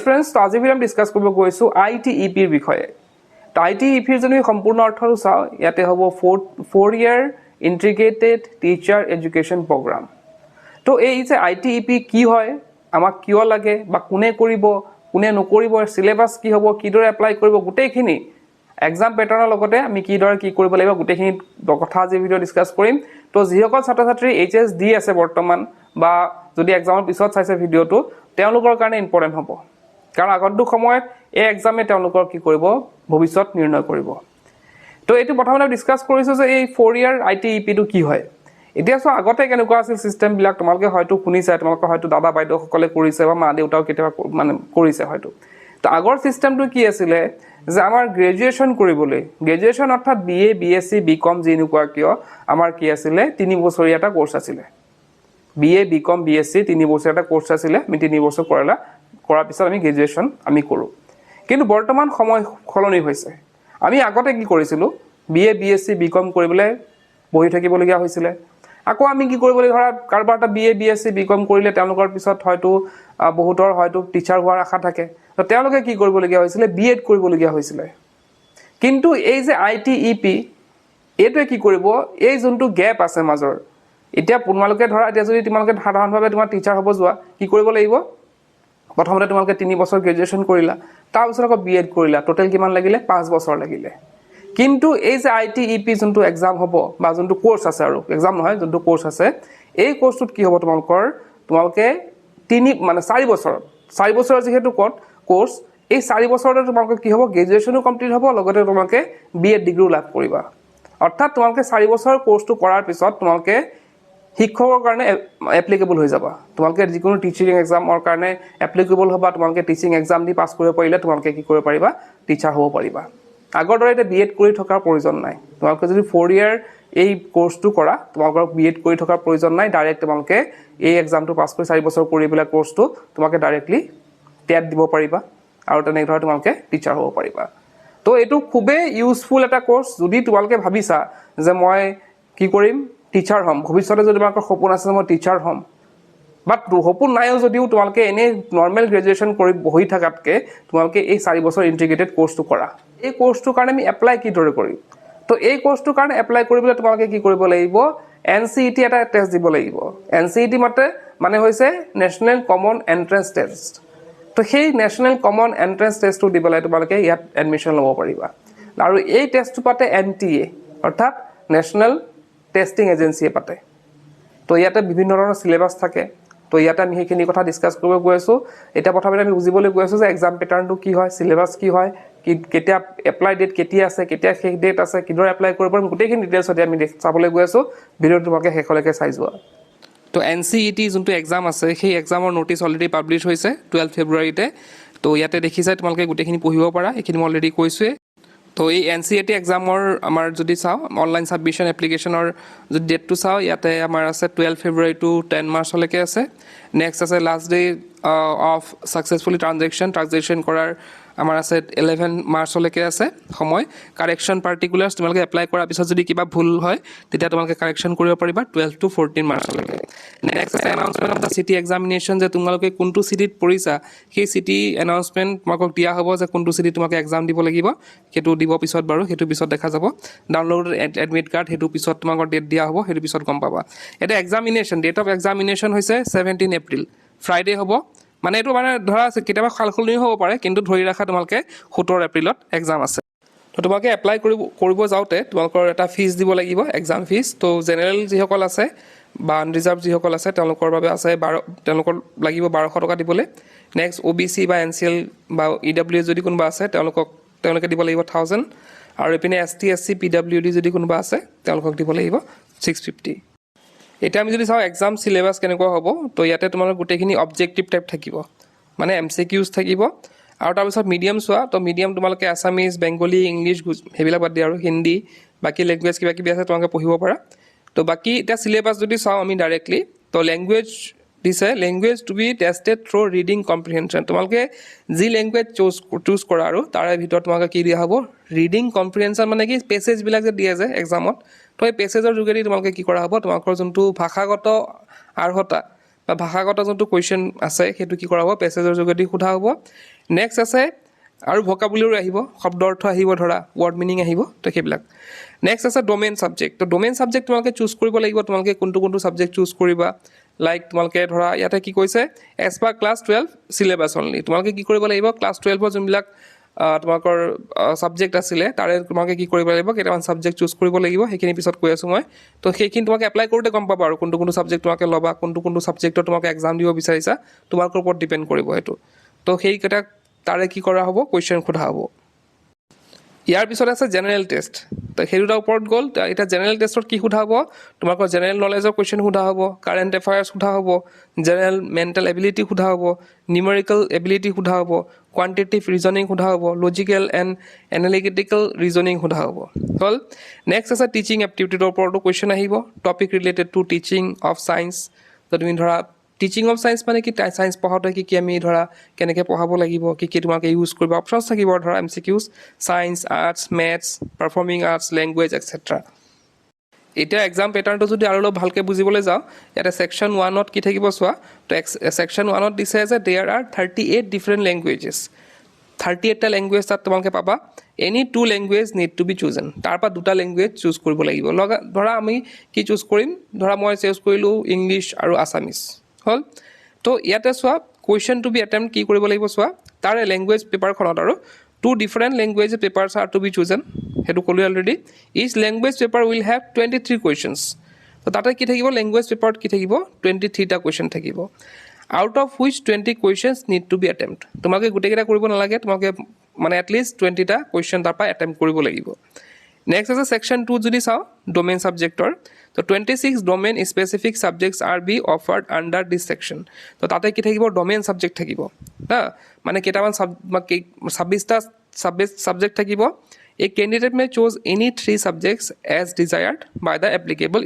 Friends আজি আমি discuss কৰিব গৈছো ITEPৰ বিষয়ে তো ITEPৰ যদি সম্পূৰ্ণ অৰ্থটো চাওঁ ইয়াতে হ'ব 4 ইয়াৰ ইন্টিগ্ৰেটেড টিচাৰ এডুকেশ্যন প্ৰগ্ৰাম তো এই যে ITEP কি হয় আমাক কিয় লাগে বা কোনে কৰিব কোনে নকৰিব সিলেবাস কি হ'ব কিদৰে এপ্লাই কৰিব গোটেইখিনি এক্সাম প্যাটাৰ্নৰ লগতে আমি কিদৰে কি কৰিব লাগিব গোটেইখিনি কথা আজি ভিডিও ডিছকাছ কৰিম তো যিসকল ছাত্ৰ-ছাত্ৰী HS দি আছে বৰ্তমান বা যদি এক্সামৰ পিছত চাইছে ভিডিওটো তেওঁলোকৰ কাৰণে ইম্পৰ্টেন্ট হ'ব কাৰণ আগন্তুক সময়ত এই এক্সামে তেওঁলোকৰ কি কৰিব ভৱিষ্যত নিৰ্ণয় কৰিব তো এটো প্ৰথমতে ডিসকাস কৰিছো যে এই 4 ইয়াৰ ITEP টো কি হয় এতিয়া সো আগতে কেনেকুৱা আছিল সিস্টেম বিলাক তোমালোকে হয়তো শুনিছা তোমালোকে হয়তো দাদা বাইদেউ সকলে কৰিছে বা মা দেউতাও কেতিয়াবা মানে কৰিছে হয়তো তো আগৰ সিস্টেমটো কি আছিল যে আমাৰ গ্ৰেজুৱেচন কৰিবলৈ গ্ৰেজুৱেচন অৰ্থাৎ BA BSc BCom যেনেকুৱা কিয় আমাৰ কি আছিল 3 বছৰীয়া এটা কোৰ্স আছিল BA BCom BSc 3 বছৰীয়া এটা কোৰ্স আছিল আমি 3 বছৰ কৰাৰ পিছত আমি গ্ৰেজুৱেচন আমি কৰো কিন্তু বৰ্তমান সময় খলনি হৈছে আমি আগতে কি কৰিছিলো BA BSc BCom কৰিবলৈ বহি থাকিবলগীয়া হৈছিল আকৌ আমি কি কৰিব লাগিব ধৰা কাৰবাৰটা BA BSc BCom কৰিলে তেওঁলোকৰ পিছত হয়তো বহুতৰ হয়তো টিচাৰ হোৱাৰ আশা থাকে তো তেওঁলোকে কি কৰিবলগীয়া হৈছিল B.Ed কৰিবলগীয়া হৈছিল কিন্তু এই যে ITEP এটোৱে কি কৰিব এই যোনটো গ্যাপ আছে মাজৰ এতিয়া তোমালোকে ধৰা এতিয়া যদি তোমালোকে সাধাৰণভাৱে তোমাৰ টিচাৰ হ'ব যোৱা কি কৰিব লাগিব প্ৰথমতে তোমালোকে 3 বছৰ গ্ৰেজুৱেচন কৰিলা তাৰ পিছত আকৌ B.Ed কৰিলা টোটাল কিমান লাগিলে 5 বছৰ লাগিলে কিন্তু এই যে ITEP যোনটো এক্সাম হ'ব বা যোনটো কোৰ্স আছে আৰু এক্সাম নহয় যোনটো কোৰ্স আছে এই কোৰ্সটোত কি হ'ব তোমালোকে 4 বছৰৰ যেহেতু কোৰ্স এই 4 বছৰতে তোমালোকে কি হ'ব গ্ৰেজুৱেচনো কমপ্লিট হ'ব লগতে তোমালোকে B.Ed ডিগ্ৰীও লাভ কৰিবা অৰ্থাৎ তোমালোকে 4 বছৰ কোৰ্সটো কৰাৰ পিছত তোমালোকে শিক্ষকৰ কাৰণে এপ্লিকেবল হৈ যাবা তোমালোকে যিকোনো টিচিং এক্সামৰ কাৰণে এপ্লিকেবল হ'বা তোমালোকে টিচিং এক্সাম দি পাছ কৰিব পাৰিলে তোমালোকে কি কৰিব পাৰিবা টিচাৰ হ'ব পাৰিবা আগৰ দৰে এটা B.Ed কৰি থকাৰ প্ৰয়োজন নাই তোমালোকে যদি 4 ইয়াৰ এই কোৰ্সটো কৰা তোমালোকৰ B.Ed কৰি থকাৰ প্ৰয়োজন নাই ডাইৰেক্ট তোমালোকে এই এক্সামটো পাছ কৰি 4 বছৰ কৰিবলা কোৰ্সটো তোমালোকে ডাইৰেক্টলি টেট দিব পাৰিবা আৰু তেনে ধৰা তোমালোকে টিচাৰ হ'ব পাৰিবা তো এটো খুবে ইউজফুল এটা কোৰ্স যদি তোমালোকে ভাবিছা যে মই কি কৰিম টিচাৰ হ'ম ভৱিষ্যতে যদি তোমালোকৰ সপোন আছে মই টিচাৰ হ'ম বাট সপোন নাইও যদিও তোমালোকে এনে নৰমাল গ্ৰেজুৱেচন কৰি বহি থাকাতকে তোমালোকে এই 4 বছৰ ইন্টিগ্ৰেটেড কোৰ্সটো কৰা এই কোৰ্সটোৰ কাৰণে আমি এপ্লাই কি দৰে কৰিম তো এই কোৰ্সটোৰ কাৰণে এপ্লাই কৰিবলৈ তোমালোকে কি কৰিব লাগিব NCET এটা টেষ্ট দিব লাগিব NCET মানে হৈছে নেশনাল কমন এন্ট্ৰেন্স টেষ্ট তো সেই নেশনাল কমন এন্ট্ৰেন্স টেষ্টটো দিবলৈ তোমালোকে ইয়াত এডমিশন ল'ব পাৰিবা আৰু এই টেষ্টটো পাতে NTA অৰ্থাৎ নেশনাল টেষ্টিং এজেন্সিয়ে পাতে তো ইয়াতে বিভিন্ন ধৰণৰ সিলেবাস থাকে তো ইয়াতে আমি হেখিনি কথা ডিসকাস কৰিব গৈ আছো এটা প্ৰথমে আমি বুজিবলৈ গৈ আছো যে এক্সাম প্যাটাৰ্নটো কি হয় সিলেবাস কি হয় কেতিয়া এপ্লাই ডেট কেতিয়া আছে কেতিয়া শেষ ডেট আছে কিদৰে এপ্লাই কৰিব পাৰিম গোটেইখিনি ডিটেইলছ আমি চাবলৈ গৈ আছো ভিডিঅ' তোমালোকে শেষলৈকে চাই যোৱা তো NCET যোনটো এক্সাম আছে সেই এক্সামৰ নোটিছ অলৰেডি পাবলিছ হৈছে 12 ফেব্ৰুৱাৰীতে তো ইয়াতে দেখিছা তোমালোকে গোটেইখিনি পঢ়িব পাৰা এখিনি মই অলৰেডি কৈছোৱে তো এই NCET এক্সামৰ আমাৰ যদি চাও অনলাইন সাবমিশন এপ্লিকেশনৰ যদি ডেটটো চাও ইয়াতে আমাৰ আছে 12 ফেব্ৰুৱাৰী টু 10 মাৰ্চলৈকে আছে নেক্সট আছে লাষ্ট ডে অফ সাকসেসফুলি ট্ৰানজেকশন কৰাৰ আমাৰ আছে 11 মাৰ্চলৈকে আছে সময় কাৰেকশন পাৰ্টিকুলাৰস তোমালোকে এপ্লাই কৰাৰ পিছত যদি কিবা ভুল হয় তেতিয়া তোমালোকে কাৰেকশন কৰিব পাৰিবা 12 টু 14 মাৰ্চলৈকে নেক্সট আছে announcement of the city examination যে তোমালোকে কোনটো সিটিত পঢ়িছা সেই সিটি এনাউন্সমেন্ট তোমালোকক দিয়া হ'ব যে কোনটো সিটি তোমালোকে এক্সাম দিব লাগিব হেতু দিব পিছত বাৰু হেতু পিছত দেখা যাব ডাউনলোড এডমিট কাৰ্ড হেতু পিছত তোমালোকৰ ডেট দিয়া হ'ব হেতু পিছত গম পাবা এটা এক্সামিনেশন ডেট অফ এক্সামিনেশন হৈছে 17 এপ্ৰিল ফ্ৰাইডে হ'ব মানে এটো মানে ধৰা কিতাবা খালখলনি হ'ব পাৰে কিন্তু ধৰি ৰাখা তোমালোকে 17 এপ্ৰিলত এক্সাম আছে তো তোমালোকে এপ্লাই কৰিব যাওতে তোমালোকৰ এটা ফিজ দিব লাগিব এক্সাম ফিজ তো জেনাৰেল যিসকল আছে বা আনৰিজাৰ্ভ যিসকল আছে তেওঁলোকৰ বাবে আছে তেওঁলোকৰ লাগিব 1200 টকা দিবলৈ নেক্সট OBC বা NCL বা EWS যদি কোনোবা আছে তেওঁলোকে দিব লাগিব 1000 আৰু এপিনে ST SC PWD যদি কোনোবা আছে তেওঁলোকক দিব লাগিব 650 এটা আমি যদি চাও এক্সাম সিলেবাস কেনেকুৱা হ'ব তো ইয়াতে তোমালোকৰ গোটেইখিনি অবজেক্টিভ টাইপ থাকিব মানে MCQs থাকিব আৰু তাৰ পিছত মিডিয়াম চোৱা তো মিডিয়াম তোমালোকে আসামিজ বেংগলী ইংলিশ হেবিলাক বাদ দিয়া আৰু হিন্দী বাকি ল্যাঙ্গুৱেজ কিবা আছে তোমালোকে পঢ়িব পাৰা তো বাকি এটা সিলেবাস যদি চাও আমি ডাইৰেক্টলি তো ল্যাঙ্গুৱেজ দিছে language to be tested through reading comprehension তোমালোকে যি ল্যাঙ্গুৱেজ চুজ কৰা আৰু তাৰে ভিতৰত তোমালোকে কি দিয়া হ'ব ৰিডিং কম্প্ৰিহেনশন মানে কি পেছেজ বিলাক যে দিয়া যায় এক্সামত তো এই পেছেজৰ যোগেদি তোমালোকে কি কৰা হ'ব তোমালোকৰ যোনটো ভাষাগত আৰ্হতা বা ভাষাগত যোনটো কুৱেশ্যন আছে সেইটো কি কৰা হ'ব পেছেজৰ যোগেদি সোধা হ'ব নেক্সট আছে আৰু ভোকাবুলাৰি আহিব শব্দ অৰ্থ আহিব ধৰা ৱৰ্ড মিনিং আহিব তো সেইবিলাক নেক্সট আছে ডমেইন ছাবজেক্ট তো ডমেইন ছাবজেক্ট তোমালোকে চুজ কৰিব লাগিব তোমালোকে কোনটো ছাবজেক্ট চুজ কৰিবা লাইক তোমালোকে ধৰা ইয়াতে কি কৈছে as per class 12 syllabus only তোমালোকে কি কৰিব লাগিব ক্লাছ 12ৰ যোনবিলাক তোমালোকৰ ছাবজেক্ট আছিলে তাৰে তোমালোকে কি কৰিব লাগিব কেইটামান ছাবজেক্ট চুজ কৰিব লাগিব সেইখিনি পিছত কৈ আছোঁ মই তো সেইখিনি তোমালোকে এপ্লাই কৰোঁতে গম পাবা আৰু কোনটো ছাবজেক্ট তোমালোকে ল'বা কোনটো ছাবজেক্টত তোমালোকে এক্সাম দিব বিচাৰিছা তোমালোকৰ ওপৰত ডিপেণ্ড কৰিব সেইটো তো সেইকেইটা তাৰে কি কৰা হ'ব কুৱেশ্যন সোধা হ'ব ইয়াৰ পিছত আছে জেনেৰেল টেষ্ট তো সেই দুটাৰ ওপৰত গ'ল এতিয়া জেনেৰেল টেষ্টত কি সোধা হ'ব তোমালোকৰ জেনেৰেল নলেজৰ কুৱেশ্যন সোধা হ'ব কাৰেণ্ট এফেয়াৰ্ছ সোধা হ'ব জেনেৰেল মেণ্টেল এবিলিটি সোধা হ'ব নিউমেৰিকেল এবিলিটি সোধা হ'ব কোৱান্টিটেটিভ ৰিজনিং সোধা হ'ব লজিকেল এণ্ড এনালিটিকেল ৰিজনিং সোধা হ'ব হ'ল নেক্সট আছে টিচিং এপ্টিটিউডৰ ওপৰতো কুৱেশ্যন আহিব topic related to teaching of science তো তুমি ধৰা টিচিং অফ ছায়েন্স মানে কি ছায়েন্স পঢ়াওঁতে কি আমি ধৰা কেনেকৈ পঢ়াব লাগিব কি তোমালোকে ইউজ কৰিবা অপশ্যনছ থাকিব ধৰা MCQs science arts maths performing arts language etcetera এতিয়া এক্সাম পেটাৰ্ণটো যদি আৰু অলপ ভালকৈ বুজিবলৈ যাওঁ ইয়াতে ছেকশ্যন 1ত কি থাকিব চোৱা তো ছেকশ্যন 1ত দিছে যে দেয়াৰ আৰ 38 ডিফাৰেণ্ট লেংগুৱেজেছ 38টা লেংগুৱেজ তাত তোমালোকে পাবা any 2 language need to be chosen তাৰ পৰা 2টা লেংগুৱেজ চুজ কৰিব লাগিব ধৰা আমি কি চুজ কৰিম ধৰা মই চুজ কৰিলোঁ ইংলিছ আৰু আছামিজ হ'ল তো ইয়াতে চোৱা কুৱেশ্যন টু বি এটেম্প্ট কি কৰিব লাগিব চোৱা তাৰে লেংগুৱেজ পেপাৰখনত আৰু 2 different language papers are to be chosen সেইটো ক'লোঁ already each language paper will have 23 questions তো তাতে কি থাকিব লেংগুৱেজ পেপাৰত কি থাকিব 23টা কুৱেশ্যন থাকিব out of which 20 questions need to be attempt তোমালোকে গোটেইকেইটা কৰিব নালাগে তোমালোকে মানে এটলিষ্ট 20টা কুৱেশ্যন তাৰ পৰা এটেম্প্ট কৰিব লাগিব নেক্সট আছে ছেকশ্যন 2 যদি চাওঁ ডমেইন ছাবজেক্টৰ তো 26 domain specific subjects are be offered under this section তো তাতে কি থাকিব ডমেইন ছাবজেক্ট থাকিব হা মানে কেইটামান 26টা ছাবজেক্ট থাকিব A candidate may choose any 3 subjects as desired by the applicable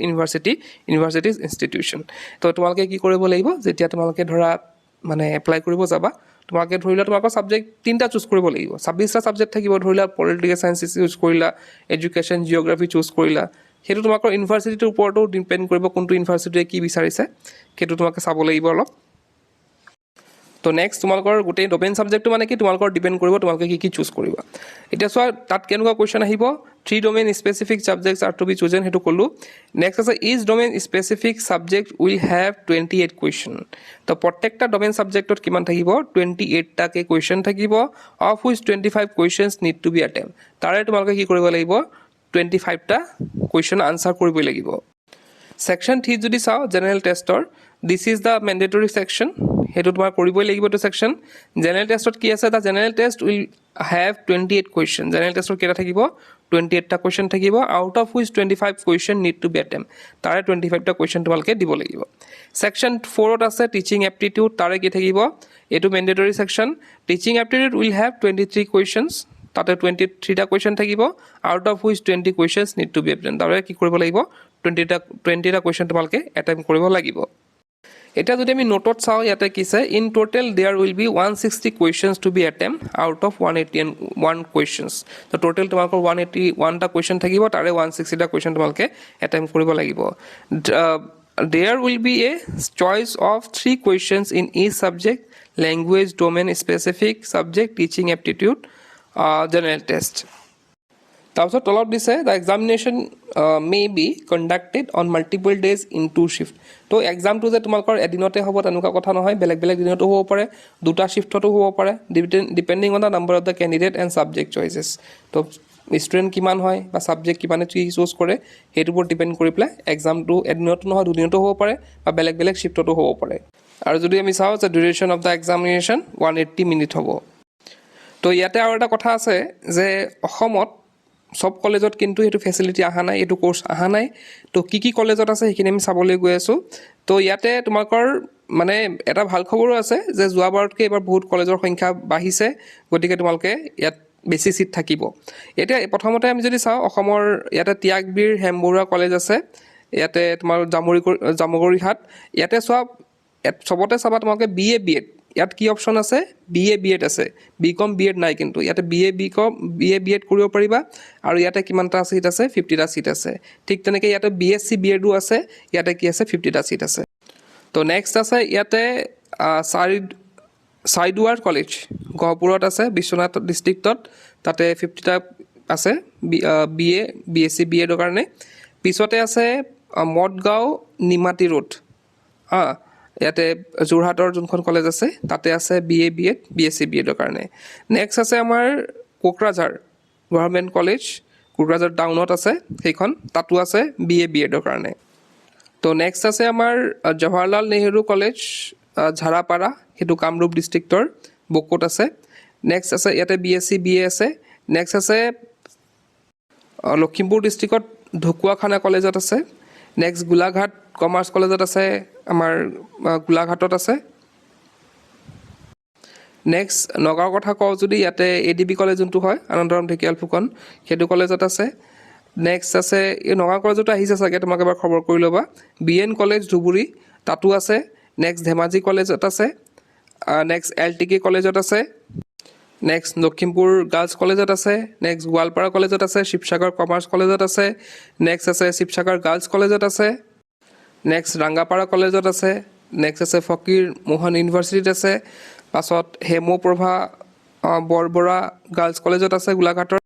university's institution. তো তোমালোকে কি কৰিব লাগিব যেতিয়া তোমালোকে ধৰা মানে এপ্লাই কৰিব যাবা তোমালোকে ধৰিলা তোমালোকৰ ছাবজেক্ট 3টা চুজ কৰিব লাগিব 26টা ছাবজেক্ট থাকিব ধৰিলা পলিটিকেল সায়েন্স চুজ কৰিলা এডুকেশ্যন জিঅ'গ্ৰাফি চুজ কৰিলা সেইটো তোমালোকৰ ইউনিভাৰ্চিটিৰ ওপৰতো ডিপেণ্ড কৰিব কোনটো ইউনিভাৰ্চিটিয়ে কি বিচাৰিছে সেইটো তোমালোকে চাব লাগিব অলপ তো নেক্সট তোমালোকৰ গোটেই ডমেইন ছাবজেক্টটো মানে কি তোমালোকৰ ডিপেণ্ড কৰিব তোমালোকে কি চুজ কৰিবা এতিয়া চোৱা তাত কেনেকুৱা কুৱেশ্যন আহিব 3 domain specific subjects are to be chosen সেইটো ক'লোঁ নেক্সট আছে each domain specific subject will have 28 question তো প্ৰত্যেকটা ডমেইন ছাবজেক্টত কিমান থাকিব 28টাকৈ কুৱেশ্যন থাকিব of which 25 questions need to be attempt তাৰে তোমালোকে কি কৰিব লাগিব 25টা কুৱেশ্যন আনচাৰ কৰিবই লাগিব ছেকশ্যন 3 যদি চাওঁ জেনেৰেল টেষ্টৰ this is the mandatory section সেইটো তোমাৰ কৰিবই লাগিব এইটো ছেকশ্যন জেনেৰেল টেষ্টত কি আছে the general test will have 28 question general টেষ্টৰ কেইটা থাকিব 28টা কুৱেশ্যন থাকিব out of which 25 question need to be attempt তাৰে 25টা কুৱেশ্যন তোমালোকে দিব লাগিব ছেকশ্যন 4ত আছে টিচিং এপ্টিটিউড তাৰে কি থাকিব এইটো mandatory section teaching aptitude will have 23 questions তাতে 23টা কুৱেশ্যন থাকিব out of which 20 questions need to be attempt তাৰে কি কৰিব লাগিব 20টা কুৱেশ্যন তোমালোকে এটেম্প্ট কৰিব লাগিব এতিয়া যদি আমি নোটত চাওঁ ইয়াতে কিছে in total there will be 160 questions to be attempt out of 181 questions তো টোটেল তোমালোকৰ 181টা কুৱেশ্যন থাকিব তাৰে 160টা কুৱেশ্যন তোমালোকে এটেম্প্ট কৰিব লাগিব there will be a choice of 3 questions in each subject language domain specific subject teaching aptitude general test তাৰপিছত তলত দিছে the examination may be conducted on multiple days in 2 shift তো এক্সামটো যে তোমালোকৰ এদিনতে হ'ব তেনেকুৱা কথা নহয় বেলেগ দিনতো হ'ব পাৰে 2টা শিফ্টতো হ'ব পাৰে depending on the number of the candidate and subject choices তো ষ্টুডেণ্ট কিমান হয় বা ছাবজেক্ট কিমানে কি চুজ কৰে সেইটোৰ ওপৰত ডিপেণ্ড কৰি পেলাই এক্সামটো এদিনতো নহয় 2 দিনতো হ'ব পাৰে বা বেলেগ শিফ্টতো হ'ব পাৰে আৰু যদি আমি চাওঁ যে duration of the examination 180 minute হ'ব তো ইয়াতে আৰু এটা কথা আছে যে অসমত সব কলেজত কিন্তু এইটো ফেচিলিটি অহা নাই এইটো কোৰ্ছ অহা নাই তো কি কলেজত আছে সেইখিনি আমি চাবলৈ গৈ আছোঁ তো ইয়াতে তোমালোকৰ মানে এটা ভাল খবৰো আছে যে যোৱাবাৰতকৈ এবাৰ বহুত কলেজৰ সংখ্যা বাঢ়িছে গতিকে তোমালোকে ইয়াত বেছি চিট থাকিব এতিয়া প্ৰথমতে আমি যদি চাওঁ অসমৰ ইয়াতে ত্যাগবীৰ হেমবৰুৱা কলেজ আছে ইয়াতে তোমাৰ জামুগুৰিহাট ইয়াতে চবতে চাবা তোমালোকে BA BEd ইয়াত কি অপশ্যন আছে BA BEd আছে BCom BEd নাই কিন্তু ইয়াতে BA BEd কৰিব পাৰিবা আৰু ইয়াতে কিমানটা চিট আছে 50টা চিট আছে ঠিক তেনেকৈ ইয়াতে BSc BEdও আছে ইয়াতে কি আছে 50টা চিট আছে তো নেক্সট আছে ইয়াতে চাইডুৱাৰ কলেজ গহপুৰত আছে বিশ্বনাথ ডিষ্ট্ৰিক্টত তাতে 50টা আছে BSc BEdৰ কাৰণে পিছতে আছে মদগাঁও নিমাতী ৰোড ইয়াতে যোৰহাটৰ যোনখন কলেজ আছে তাতে আছে BA BEd BSc BEdৰ কাৰণে নেক্সট আছে আমাৰ কোকৰাঝাৰ গভৰ্ণমেণ্ট কলেজ কোকৰাঝাৰ টাউনত আছে সেইখন তাতো আছে BA BEdৰ কাৰণে তো নেক্সট আছে আমাৰ জৱাহৰলাল নেহৰু কলেজ ঝাৰাপাৰা সেইটো কামৰূপ ডিষ্ট্ৰিক্টৰ বকোত আছে নেক্সট আছে ইয়াতে BSc BA আছে নেক্সট আছে লখিমপুৰ ডিষ্ট্ৰিক্টত ঢকুৱাখানা কলেজত আছে নেক্সট গোলাঘাট কমাৰ্চ কলেজত আছে আমাৰ গোলাঘাটত আছে নেক্সট নগাঁৱৰ কথা কওঁ যদি ইয়াতে ADB কলেজ যোনটো হয় আনন্দৰাম ঢেকিয়াল ফুকন সেইটো কলেজত আছে নেক্সট আছে এই নগাঁও কলেজতো আহিছে চাগে তোমাক এবাৰ খবৰ কৰি ল'বা BN কলেজ ধুবুৰী তাতো আছে নেক্সট ধেমাজি কলেজত আছে নেক্সট LTK কলেজত আছে নেক্সট লখিমপুৰ গাৰ্লছ কলেজত আছে নেক্সট গোৱালপাৰা কলেজত আছে শিৱসাগৰ কমাৰ্চ কলেজত আছে নেক্সট আছে শিৱসাগৰ গাৰ্লছ কলেজত আছে নেক্সট ৰাংগাপাৰা কলেজত আছে নেক্সট আছে ফকীৰ মোহন ইউনিভাৰ্চিটিত আছে পাছত হেমপ্ৰভা বৰবৰা গাৰ্লছ কলেজত আছে গোলাঘাটৰ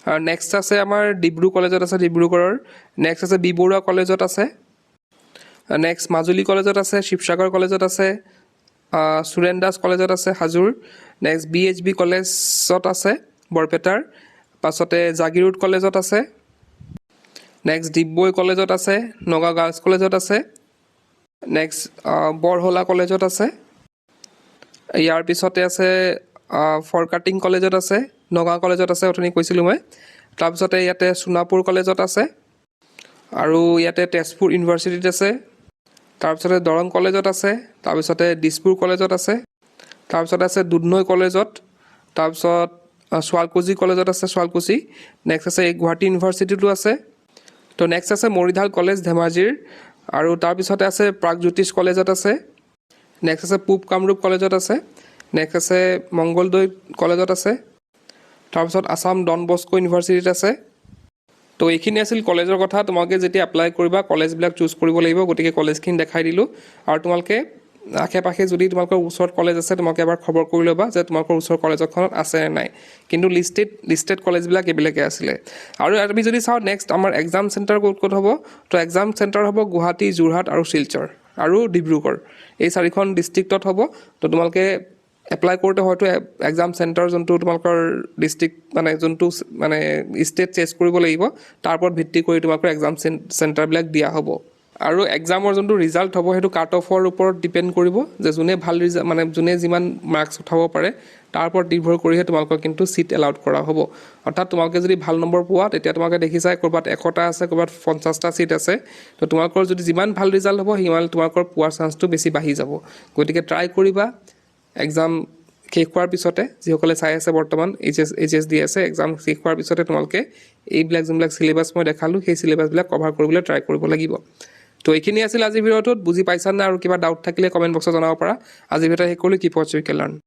আৰু নেক্সট আছে আমাৰ ডিব্ৰু কলেজত আছে ডিব্ৰুগড়ৰ নেক্সট আছে বি বৰুৱা কলেজত আছে নেক্সট মাজুলী কলেজত আছে শিৱসাগৰ কলেজত আছে সুৰেন দাস কলেজত আছে হাজোৰ নেক্সট BHB কলেজত আছে বৰপেটাৰ পাছতে জাগিৰোড কলেজত আছে নেক্সট ডিগবৈ কলেজত আছে নগাঁও গাৰ্লছ কলেজত আছে নেক্সট বৰহলা কলেজত আছে ইয়াৰ পিছতে আছে ফৰকাটিং কলেজত আছে নগাঁও কলেজত আছে অথনি কৈছিলোঁ মই তাৰপিছতে ইয়াতে সোণাপুৰ কলেজত আছে আৰু ইয়াতে তেজপুৰ ইউনিভাৰ্চিটিত আছে তাৰপিছতে দৰং কলেজত আছে তাৰপিছতে দিছপুৰ কলেজত আছে তাৰপিছতে আছে দুধনৈ কলেজত তাৰপিছত শুৱালকুছি কলেজত আছে শুৱালকুছি নেক্সট আছে গুৱাহাটী ইউনিভাৰ্চিটিতো আছে তো নেক্সট আছে মৰিধাল কলেজ ধেমাজিৰ আৰু তাৰপিছতে আছে প্ৰাগজ্যোতিষ কলেজত আছে নেক্সট আছে পূব কামৰূপ কলেজত আছে নেক্সট আছে মংগলদৈ কলেজত আছে তাৰপিছত আসাম ডন বস্কো ইউনিভাৰ্চিটিত আছে তো এইখিনি আছিল কলেজৰ কথা তোমালোকে যেতিয়া এপ্লাই কৰিবা কলেজবিলাক চুজ কৰিব লাগিব গতিকে কলেজখিনি দেখাই দিলোঁ আৰু তোমালোকে আশে পাশে যদি তোমালোকৰ ওচৰত কলেজ আছে তোমালোকে এবাৰ খবৰ কৰি ল'বা যে তোমালোকৰ ওচৰৰ কলেজখনত আছে নে নাই কিন্তু লিষ্টেড কলেজবিলাক এইবিলাকে আছিলে আৰু আমি যদি চাওঁ নেক্সট আমাৰ এক্সাম চেণ্টাৰ ক'ত হ'ব তো এক্সাম চেণ্টাৰ হ'ব গুৱাহাটী যোৰহাট আৰু শিলচৰ আৰু ডিব্ৰুগড় এই চাৰিখন ডিষ্ট্ৰিক্টত হ'ব তো তোমালোকে এপ্লাই কৰোঁতে হয়তো এক্সাম চেণ্টাৰ যোনটো তোমালোকৰ ডিষ্ট্ৰিক্ট মানে যোনটো মানে ষ্টেট চেঞ্জ কৰিব লাগিব তাৰ ওপৰত ভিত্তি কৰি তোমালোকৰ এক্সাম চেণ্টাৰবিলাক দিয়া হ'ব আৰু এক্সামৰ যোনটো ৰিজাল্ট হ'ব সেইটো কাট অফৰ ওপৰত ডিপেণ্ড কৰিব যে যোনে ভাল ৰিজাল্ট মানে যোনে যিমান মাৰ্কছ উঠাব পাৰে তাৰ ওপৰত নিৰ্ভৰ কৰিহে তোমালোকৰ কিন্তু ছিট এলাউড কৰা হ'ব অৰ্থাৎ তোমালোকে যদি ভাল নম্বৰ পোৱা তেতিয়া তোমালোকে দেখিছাই ক'ৰবাত 100টা আছে ক'ৰবাত 50টা ছিট আছে তো তোমালোকৰ যদি যিমান ভাল ৰিজাল্ট হ'ব সিমান তোমালোকৰ পোৱাৰ চান্সটো বেছি বাঢ়ি যাব গতিকে ট্ৰাই কৰিবা এক্সাম শেষ হোৱাৰ পিছতে যিসকলে চাই আছে বৰ্তমান HS দি আছে এক্সাম শেষ হোৱাৰ পিছতে তোমালোকে এইবিলাক যোনবিলাক চিলেবাছ মই দেখালোঁ সেই চিলেবাছবিলাক কভাৰ কৰিবলৈ ট্ৰাই কৰিব লাগিব তো এইখিনি আছিল আজিৰ ভিডিঅ'টোত বুজি পাইছা নে আৰু কিবা ডাউট থাকিলে কমেণ্ট বক্সত জনাব পাৰা আজিৰ ভিডিঅ' শেষ কৰিলোঁ কিপ ৱাচিং উই কেন লাৰ্ণ